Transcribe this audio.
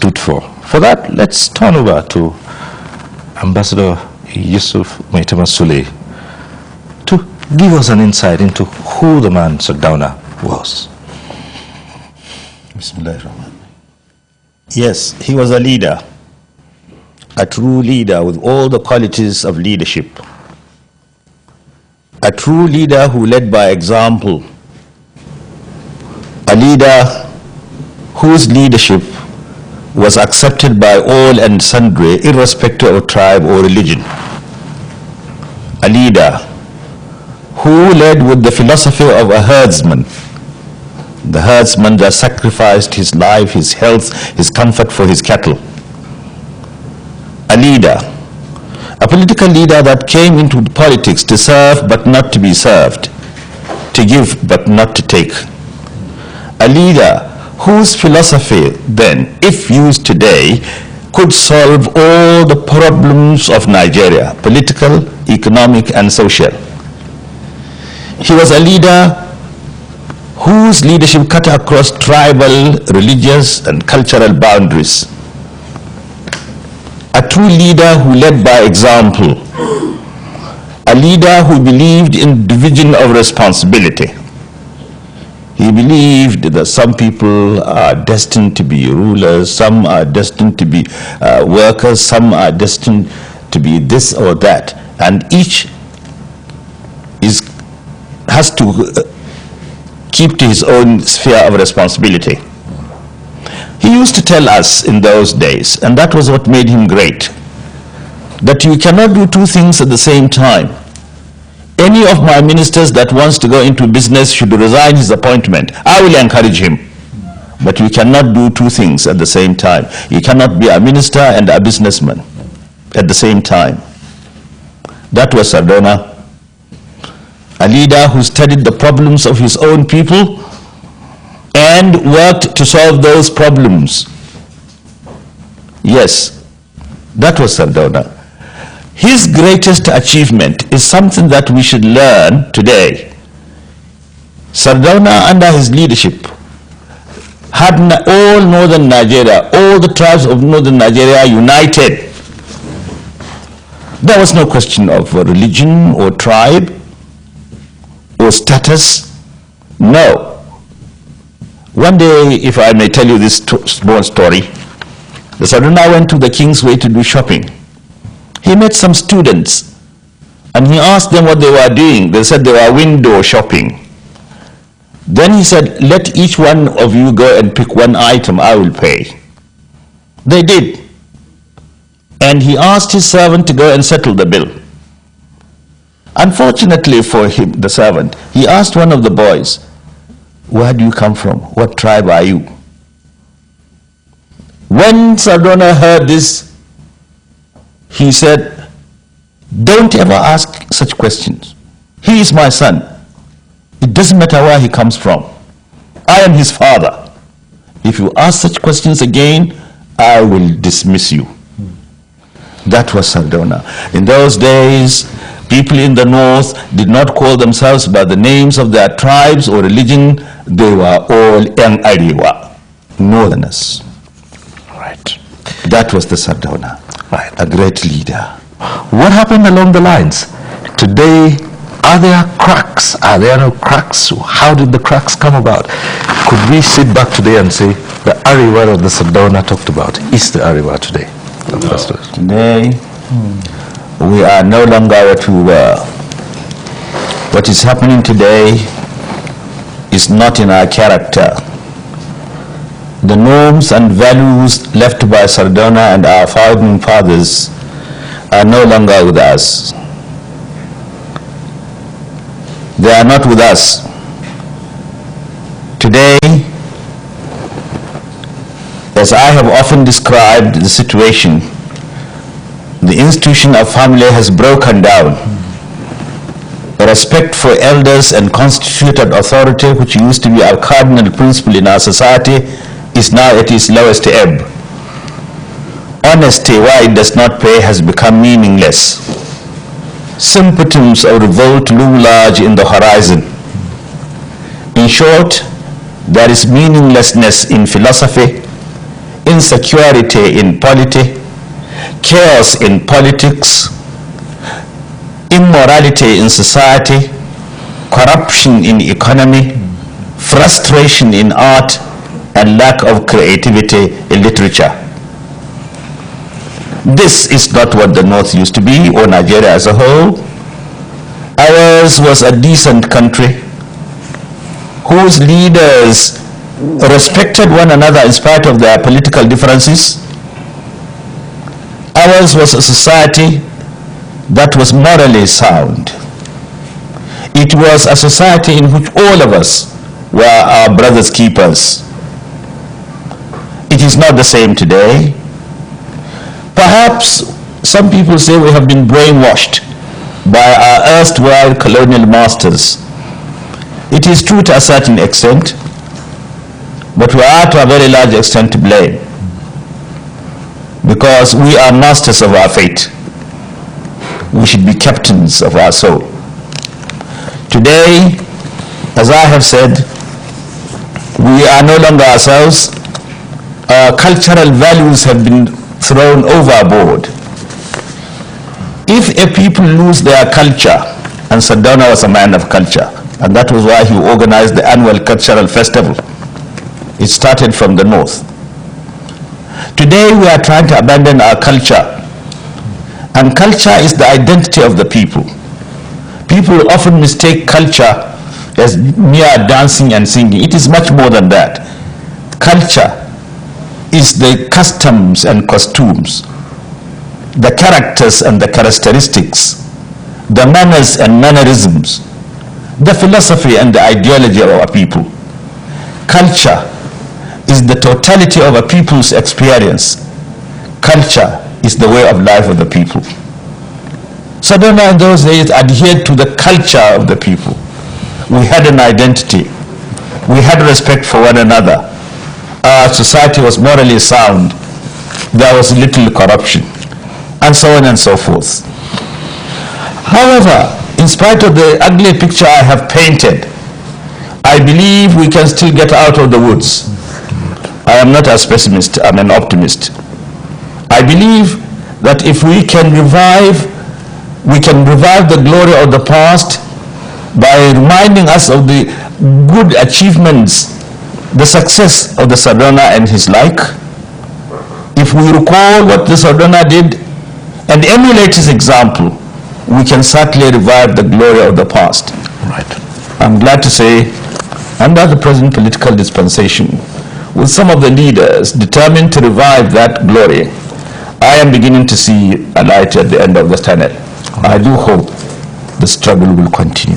fruitful. For that, let's turn over to Ambassador Yusuf Maitama Sule to give us an insight into who the man Sardauna was. Yes, he was a leader, a true leader with all the qualities of leadership. A true leader who led by example. A leader whose leadership was accepted by all and sundry, irrespective of tribe or religion. A leader who led with the philosophy of a herdsman. The herdsman that sacrificed his life, his health, his comfort for his cattle. A leader, a political leader that came into politics to serve but not to be served, to give but not to take. A leader whose philosophy then, if used today, could solve all the problems of Nigeria, political, economic, and social. He was a leader whose leadership cut across tribal, religious, and cultural boundaries. A true leader who led by example. A leader who believed in division of responsibility. He believed that some people are destined to be rulers, some are destined to be workers, some are destined to be this or that, and each has to keep to his own sphere of responsibility. He used to tell us in those days, and that was what made him great, that you cannot do two things at the same time. Any of my ministers that wants to go into business should resign his appointment. I will encourage him. But you cannot do two things at the same time. You cannot be a minister and a businessman at the same time. That was Sardauna, a leader who studied the problems of his own people and worked to solve those problems. Yes, that was Sardauna. His greatest achievement is something that we should learn today. Sardauna, under his leadership, had all northern Nigeria, all the tribes of northern Nigeria united. There was no question of religion or tribe or status. No. One day, if I may tell you this small story, the Sardauna went to the Kingsway to do shopping. He met some students and he asked them what they were doing. They said they were window shopping. Then he said, let each one of you go and pick one item, I will pay. They did. And he asked his servant to go and settle the bill. Unfortunately for him, the servant, he asked one of the boys, where do you come from? What tribe are you? When Sardauna heard this, he said, don't ever ask such questions. He is my son. It doesn't matter where he comes from. I am his father. If you ask such questions again, I will dismiss you. That was Sardauna. In those days, people in the north did not call themselves by the names of their tribes or religion. They were all Yang Ariwa, northerners. Right. That was the Sardauna. Right. A great leader. What happened along the lines? Today, are there cracks? Are there no cracks? How did the cracks come about? Could we sit back today and say the Ariwa that the Sardauna talked about is the Ariwa today? No. Today, we are no longer what we were. What is happening today is not in our character. The norms and values left by Sardauna and our founding fathers are no longer with us. They are not with us. Today, as I have often described the situation, the institution of family has broken down. Respect for elders and constituted authority, which used to be our cardinal principle in our society, is now at its lowest ebb. Honesty, why it does not pay, has become meaningless. Symptoms of revolt loom large in the horizon. In short, there is meaninglessness in philosophy, insecurity in polity, chaos in politics, immorality in society, corruption in economy, frustration in art, and lack of creativity in literature. This is not what the North used to be, or Nigeria as a whole. Ours was a decent country whose leaders respected one another in spite of their political differences. Ours was a society that was morally sound. It was a society in which all of us were our brother's keepers. It is not the same today. Perhaps some people say we have been brainwashed by our erstwhile colonial masters. It is true to a certain extent, but we are to a very large extent to blame, because we are masters of our fate. We should be captains of our soul. Today, as I have said, we are no longer ourselves. Our cultural values have been thrown overboard. If a people lose their culture, and Sardauna was a man of culture, and that was why he organized the annual cultural festival. It started from the North. Today we are trying to abandon our culture, and culture is the identity of the people. People often mistake culture as mere dancing and singing. It is much more than that. Culture is the customs and costumes, the characters and the characteristics, the manners and mannerisms, the philosophy and the ideology of our people. Culture is the totality of a people's experience. Culture is the way of life of the people. Sardauna in those days adhered to the culture of the people. We had an identity. We had respect for one another. Our society was morally sound. There was little corruption, and so on and so forth. However, in spite of the ugly picture I have painted, I believe we can still get out of the woods. I am not a pessimist, I'm an optimist. I believe that if we can revive the glory of the past by reminding us of the good achievements, the success of the Sardauna and his like. If we recall what the Sardauna did and emulate his example, we can certainly revive the glory of the past. Right. I'm glad to say, under the present political dispensation, with some of the leaders determined to revive that glory, I am beginning to see a light at the end of the tunnel. I do hope the struggle will continue.